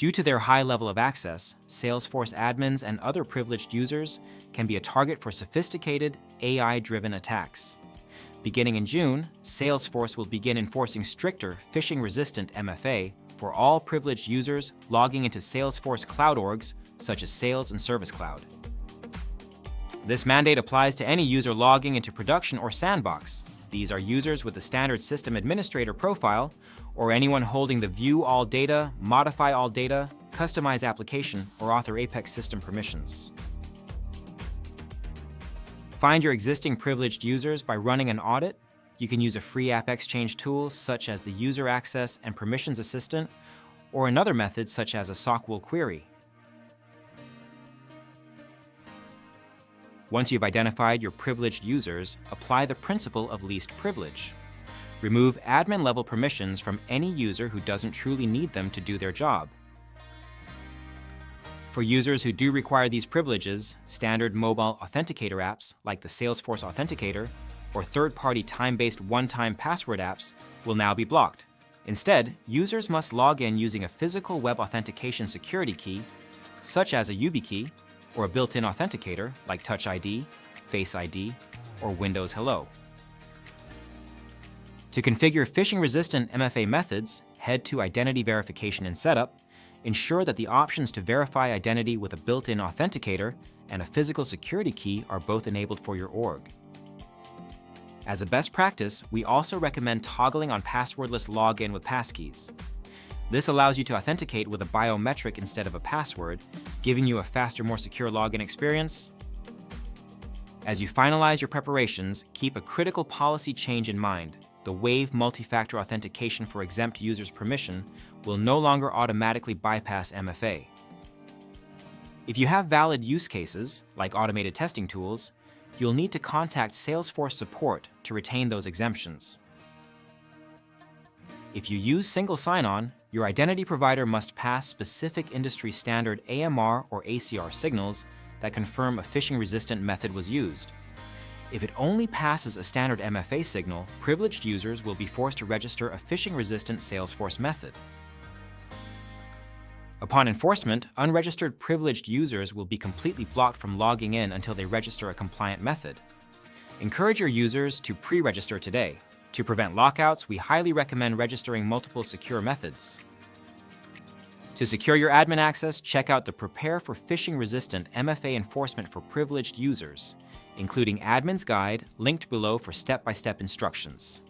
Due to their high level of access, Salesforce admins and other privileged users can be a target for sophisticated, AI-driven attacks. Beginning in June, Salesforce will begin enforcing stricter phishing-resistant MFA for all privileged users logging into Salesforce cloud orgs such as Sales and Service Cloud. This mandate applies to any user logging into production or sandbox. These are users with the standard system administrator profile or anyone holding the view all data, modify all data, customize application, or author Apex system permissions. Find your existing privileged users by running an audit. You can use a free App Exchange tool such as the User Access and Permissions Assistant, or another method such as a SOC-WOL query. Once you've identified your privileged users, apply the principle of least privilege. Remove admin-level permissions from any user who doesn't truly need them to do their job. For users who do require these privileges, standard mobile authenticator apps like the Salesforce Authenticator or third-party time-based one-time password apps will now be blocked. Instead, users must log in using a physical web authentication security key, such as a YubiKey, or a built-in authenticator like Touch ID, Face ID, or Windows Hello. To configure phishing-resistant MFA methods, head to Identity Verification and Setup. Ensure that the options to verify identity with a built-in authenticator and a physical security key are both enabled for your org. As a best practice, we also recommend toggling on passwordless login with passkeys. This allows you to authenticate with a biometric instead of a password, giving you a faster, more secure login experience. As you finalize your preparations, keep a critical policy change in mind. The Wave multi-factor authentication for exempt users' permission will no longer automatically bypass MFA. If you have valid use cases, like automated testing tools, you'll need to contact Salesforce support to retain those exemptions. If you use single sign-on, your identity provider must pass specific industry standard AMR or ACR signals that confirm a phishing-resistant method was used. If it only passes a standard MFA signal, privileged users will be forced to register a phishing-resistant Salesforce method. Upon enforcement, unregistered privileged users will be completely blocked from logging in until they register a compliant method. Encourage your users to pre-register today. To prevent lockouts, we highly recommend registering multiple secure methods. To secure your admin access, check out the Prepare for Phishing-Resistant MFA Enforcement for Privileged Users, including Admin's Guide, linked below for step-by-step instructions.